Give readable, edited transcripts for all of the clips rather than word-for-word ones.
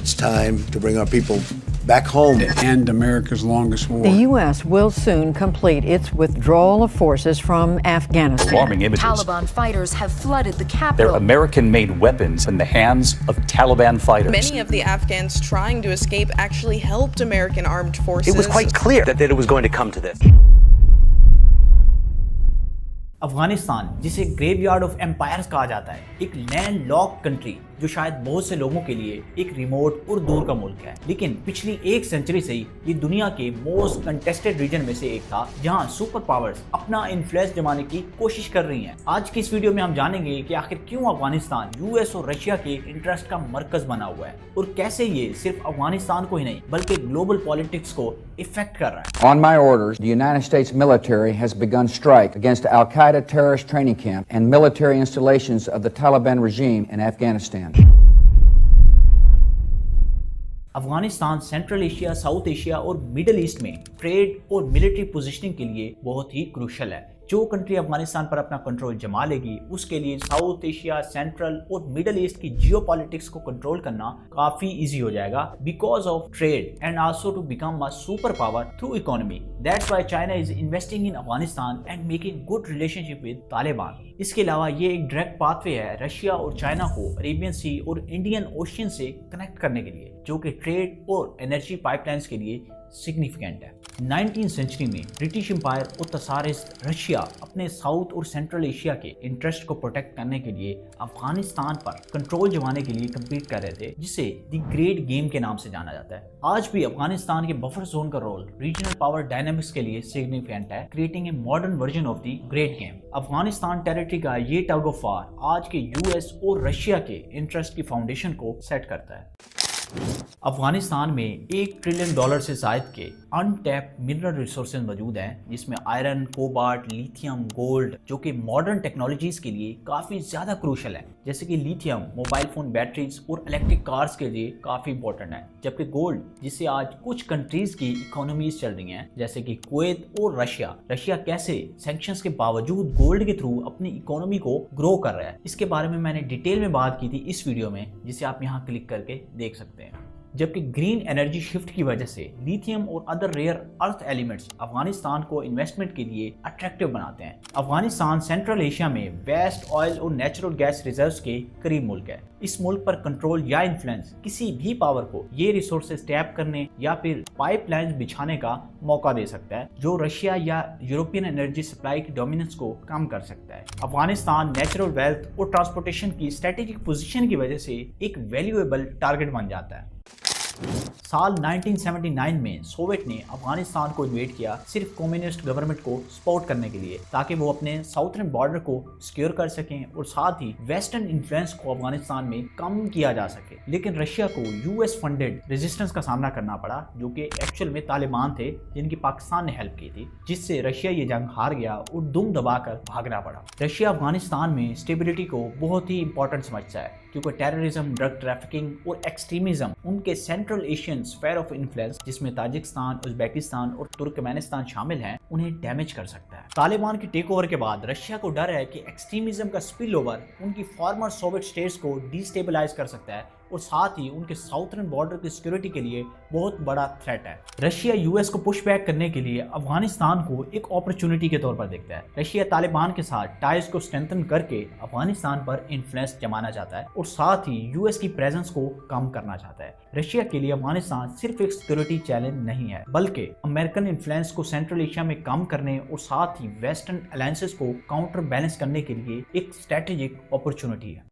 it's time to bring our people back home. To end America's longest war. The U.S. will soon complete its withdrawal of forces from Afghanistan. Alarming images. Taliban fighters have flooded the They're capital. American-made weapons in the hands of Taliban fighters. Many of the Afghans trying to escape actually helped American armed forces. It was quite clear that it was going to come to this. Afghanistan, जिसे graveyard of empires कहा जाता है, एक land lock country जो शायद बहुत से लोगों के लिए एक रिमोट और दूर का मुल्क है, लेकिन पिछली एक सेंचुरी से ही ये दुनिया के मोस्ट कंटेस्टेड रीजन में से एक था जहां सुपर पावर्स अपना इन्फ्लुएंस जमाने की कोशिश कर रही हैं। आज की इस वीडियो में हम जानेंगे कि आखिर क्यों अफगानिस्तान यूएस और रशिया के इंटरेस्ट का मरकज बना हुआ है और कैसे ये सिर्फ अफगानिस्तान को ही नहीं बल्कि ग्लोबल पॉलिटिक्स को इफेक्ट कर रहा है। On my orders, the United States military has begun strike against Al-Qaeda terrorist training camp and military installations of the Taliban regime in Afghanistan. Afghanistan Central Asia, south Asia और Middle east में trade और military positioning के लिए बहुत ही crucial है। जो country Afghanistan पर अपना कंट्रोल जमा लेगी उसके लिए साउथ एशिया, सेंट्रल और मिडिल ईस्ट की जियोपॉलिटिक्स को कंट्रोल करना काफी इजी हो जाएगा because of trade and also to become a super power through economy. That's why China is investing in Afghanistan and making good relationship with Taliban. इसके अलावा ये एक डायरेक्ट पाथवे है रशिया और चाइना को अरेबियन सी और इंडियन ओशियन से connect करने के लिए, जो कि ट्रेड और एनर्जी पाइपलाइंस के लिए सिग्निफिकेंट है। 19th सेंचुरी में ब्रिटिश एम्पायर और तसारिस्ट रशिया अपने साउथ और सेंट्रल एशिया के इंटरेस्ट को प्रोटेक्ट करने के लिए अफगानिस्तान पर कंट्रोल जमाने के लिए कम्पीट कर रहे थे, जिसे द ग्रेट गेम के नाम से जाना जाता है। आज भी अफगानिस्तान के बफर जोन का रोल रीजनल पावर डायनामिक्स के लिए सिग्निफिकेंट है, creating a modern version of the great game. Afghanistan territory का ये टग ऑफ वार आज के यूएस और रशिया के इंटरेस्ट की फाउंडेशन को सेट करता है। अफगानिस्तान में $1 ट्रिलियन से जायद के अनटैप्ड मिनरल रिसोर्सेज मौजूद हैं, जिसमें आयरन, कोबाल्ट, लिथियम, गोल्ड, जो कि मॉडर्न टेक्नोलॉजीज के लिए काफ़ी ज़्यादा क्रूशल है। जैसे कि लिथियम मोबाइल फ़ोन बैटरीज और इलेक्ट्रिक कार्स के लिए काफ़ी इंपॉर्टेंट है, जबकि गोल्ड जिससे आज कुछ कंट्रीज़ की इकोनॉमीज चल रही हैं जैसे कि कुवैत और रशिया कैसे सैंक्शंस के बावजूद गोल्ड के थ्रू अपनी इकोनॉमी को ग्रो कर रहा है, इसके बारे में मैंने डिटेल में बात की थी इस वीडियो में, जिसे आप यहाँ क्लिक करके देख सकते हैं। जबकि ग्रीन एनर्जी शिफ्ट की वजह से लिथियम और other rare earth elements Afghanistan को इन्वेस्टमेंट के लिए अट्रैक्टिव बनाते हैं। अफगानिस्तान सेंट्रल एशिया में वेस्ट ऑयल और नेचुरल गैस रिजर्व्स के करीब मुल्क है। इस मुल्क पर कंट्रोल या इन्फ्लुएंस किसी भी पावर को ये रिसोर्सेज टैप करने या फिर पाइपलाइंस बिछाने का मौका दे सकता है, जो रशिया या यूरोपियन एनर्जी सप्लाई की डोमिनेंस को कम कर सकता है। अफगानिस्तान नेचुरल वेल्थ और ट्रांसपोर्टेशन की स्ट्रेटेजिक पोजीशन की वजह से एक वैल्यूएबल टारगेट बन जाता है। साल 1979 में सोवियत ने अफगानिस्तान को इन्वेड किया सिर्फ कम्युनिस्ट गवर्नमेंट को सपोर्ट करने के लिए, ताकि वो अपने साउथर्न बॉर्डर को सिक्योर कर सकें और साथ ही वेस्टर्न इन्फ्लुएंस को अफगानिस्तान में कम किया जा सके। लेकिन रशिया को यूएस फंडेड रेजिस्टेंस का सामना करना पड़ा, जो कि एक्चुअल में तालिबान थे जिनकी पाकिस्तान ने हेल्प की थी, जिससे रशिया ये जंग हार गया और दुम दबाकर भागना पड़ा। रशिया अफगानिस्तान में स्टेबिलिटी को बहुत ही इंपॉर्टेंट समझता है, क्योंकि टेररिज्म, ड्रग ट्रैफिकिंग और एक्सट्रीमिज्म उनके central Asian sphere of influence, जिसमें ताजिकिस्तान, उज्बेकिस्तान और तुर्कमेनिस्तान शामिल हैं, उन्हें डैमेज कर सकता है। तालिबान के टेक ओवर के बाद रशिया को डर है कि एक्सट्रीमिज्म का स्पिल ओवर उनकी फॉर्मर सोवियत स्टेट्स को डिस्टेबलाइज कर सकता है और साथ ही उनके साउथर्न बॉर्डर की सिक्योरिटी के लिए बहुत बड़ा थ्रेट है। रशिया यूएस को पुश बैक करने के लिए अफगानिस्तान को एक अपॉर्चुनिटी के तौर पर देखता है। रशिया तालिबान के साथ टाइज को स्ट्रेंथन करके अफगानिस्तान पर इन्फ्लुएंस जमाना चाहता है और साथ ही यूएस की प्रेजेंस को कम करना चाहता है। रशिया के लिए अफगानिस्तान सिर्फ एक सिक्योरिटी चैलेंज नहीं है, बल्कि अमेरिकन इन्फ्लुएंस को सेंट्रल एशिया में कम करने और साथ ही वेस्टर्न अलायंसेस को काउंटर बैलेंस करने के लिए एक स्ट्रेटेजिक अपॉर्चुनिटी है।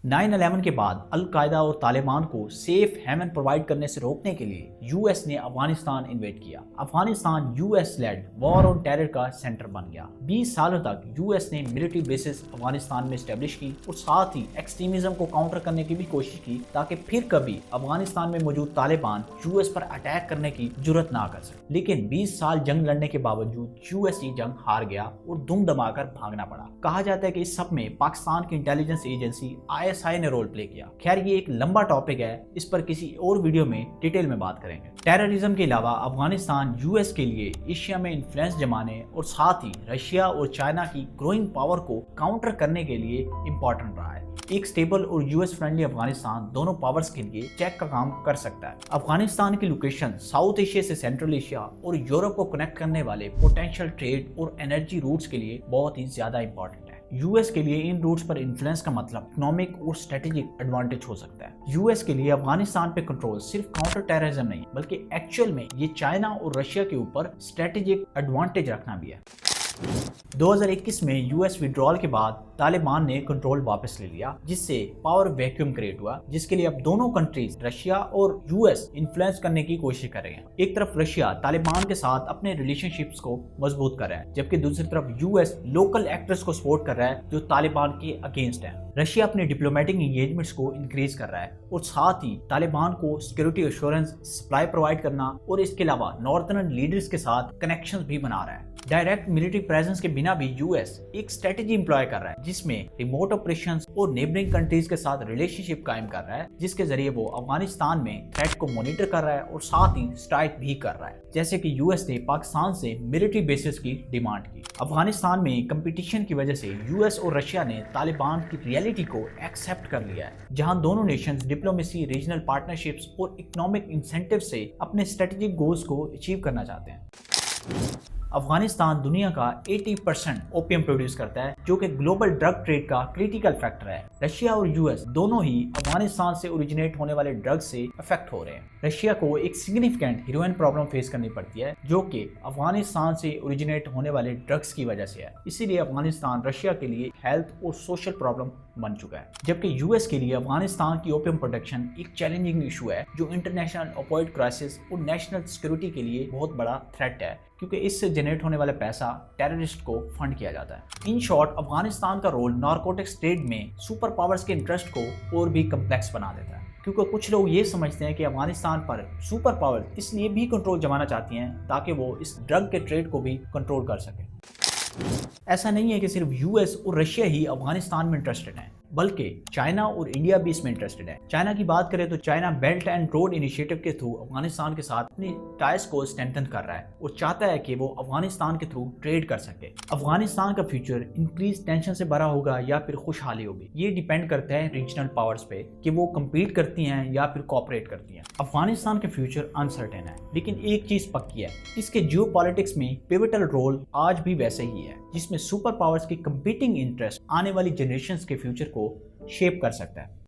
9/11 के बाद अल-कायदा और तालिबान को सेफ हेमन प्रोवाइड करने से रोकने के लिए यूएस ने अफगानिस्तान इन्वेड किया। Afghanistan US led war on terror का सेंटर बन गया। 20 सालों तक यूएस ने मिलिट्री बेसिस अफगानिस्तान में स्टैब्लिश की और साथ ही एक्सट्रीमिज्म को काउंटर करने की भी कोशिश की, ताकि फिर कभी अफगानिस्तान में मौजूद तालिबान यूएस पर अटैक करने की जुर्रत ना कर सके। लेकिन 20 साल जंग लड़ने के बावजूद यूएस ये जंग हार गया और दुम दमाकर भागना पड़ा। कहा जाता है कि इस सब में पाकिस्तान की इंटेलिजेंस एजेंसी डिप्लोमेसी ISI ने रोल प्ले किया। खैर ये एक लंबा टॉपिक है, इस पर किसी और वीडियो में डिटेल में बात करेंगे। टेररिज्म के अलावा अफगानिस्तान US के लिए एशिया में इन्फ्लुएंस जमाने और साथ ही रशिया और चाइना की ग्रोइंग पावर को काउंटर करने के लिए इम्पोर्टेंट रहा है। एक स्टेबल और US फ्रेंडली अफगानिस्तान दोनों पावर्स के लिए चेक का काम कर सकता है। अफगानिस्तान की लोकेशन साउथ एशिया से सेंट्रल एशिया और यूरोप को कनेक्ट करने वाले पोटेंशियल ट्रेड और एनर्जी रूट्स के लिए बहुत ही ज्यादा इंपॉर्टेंट है। US के लिए इन रूट्स पर इन्फ्लुएंस का मतलब इकोनॉमिक और स्ट्रेटेजिक एडवांटेज हो सकता है। US के लिए अफगानिस्तान पे कंट्रोल सिर्फ काउंटर टेररिज्म नहीं बल्कि एक्चुअल में ये चाइना और रशिया के ऊपर स्ट्रेटेजिक एडवांटेज रखना भी है। 2021 में US विड्रॉल के बाद तालिबान ने कंट्रोल वापस ले लिया, जिससे पावर वैक्यूम क्रिएट हुआ, जिसके लिए अब दोनों कंट्रीज रशिया और US इन्फ्लुएंस करने की कोशिश कर रहे हैं। एक तरफ रशिया तालिबान के साथ अपने रिलेशनशिप्स को मजबूत कर रहा है, जबकि दूसरी तरफ US लोकल एक्टर्स को सपोर्ट कर रहा है जो तालिबान के अगेंस्ट है। रशिया अपने डिप्लोमेटिक एंगेजमेंट्स को इंक्रीज कर रहा है और साथ ही तालिबान को सिक्योरिटी एश्योरेंस सप्लाई प्रोवाइड करना और इसके अलावा नॉर्थर्न लीडर्स के साथ कनेक्शंस भी बना रहा है। डायरेक्ट मिलिट्री प्रेजेंस के बिना भी US एक स्ट्रेटेजी एम्प्लॉय कर रहा है, जिसमें रिमोट ऑपरेशंस और नेबरिंग कंट्रीज के साथ रिलेशनशिप कायम कर रहा है, जिसके जरिए वो अफगानिस्तान में थ्रेट को मॉनिटर कर रहा है और साथ ही स्ट्राइक भी कर रहा है, जैसे कि US ने पाकिस्तान से मिलिट्री बेसिस की डिमांड की। अफगानिस्तान में कंपटीशन की वजह से US और रशिया ने तालिबान की रियलिटी को एक्सेप्ट कर लिया है, जहां दोनों नेशंस डिप्लोमेसी, रीजनल पार्टनरशिप्स और इकोनॉमिक इंसेंटिव से अपने स्ट्रेटेजिक गोल्स को अचीव करना चाहते हैं। अफगानिस्तान दुनिया का 80% ओपियम प्रोड्यूस करता है, जो कि ग्लोबल ड्रग ट्रेड का क्रिटिकल फैक्टर है। रशिया और US दोनों ही अफगानिस्तान से ओरिजिनेट होने वाले ड्रग्स से अफेक्ट हो रहे हैं। रशिया को एक सिग्निफिकेंट हीरोइन प्रॉब्लम फेस करनी पड़ती है, जो कि अफगानिस्तान से ओरिजिनेट होने वाले ड्रग्स की वजह से है। इसीलिए अफगानिस्तान रशिया के लिए हेल्थ और सोशल प्रॉब्लम बन चुका है, जबकि US के लिए अफगानिस्तान की ओपियम प्रोडक्शन एक चैलेंजिंग इशू है, जो इंटरनेशनल ओपियोइड क्राइसिस और नेशनल सिक्योरिटी के लिए बहुत बड़ा थ्रेट है, क्योंकि इससे जनरेट होने वाला पैसा टेररिस्ट को फंड किया जाता है। इन शॉर्ट, अफगानिस्तान का रोल नारकोटिक्स ट्रेड में सुपर पावर्स के इंटरेस्ट को और भी कम्प्लेक्स बना देता है, क्योंकि कुछ लोग ये समझते हैं कि अफगानिस्तान पर सुपर पावर इसलिए भी कंट्रोल जमाना चाहती हैं ताकि वो इस ड्रग के ट्रेड को भी कंट्रोल कर सके। ऐसा नहीं है कि सिर्फ US और रशिया ही अफगानिस्तान में इंटरेस्टेड हैं, बल्कि चाइना और इंडिया भी इसमें इंटरेस्टेड है। चाइना की बात करें तो China belt and road initiative के थ्रू अफगानिस्तान के साथ अपनी टाइज को स्ट्रेंथन कर रहा है और चाहता है कि वो अफगानिस्तान के थ्रू ट्रेड कर सके। अफगानिस्तान का फ्यूचर इंक्रीज टेंशन से भरा होगा या फिर खुशहाली होगी, ये डिपेंड करता है रीजनल पावर्स पे कि वो कम्पीट करती हैं या फिर कोऑपरेट करती हैं। अफगानिस्तान का फ्यूचर अनसर्टेन है, लेकिन एक चीज पक्की है, इसके जियोपॉलिटिक्स में पिवटल रोल आज भी वैसे ही है, जिसमें सुपर पावर्स की कंपीटिंग इंटरेस्ट आने वाली जनरेशंस के फ्यूचर को शेप कर सकता है।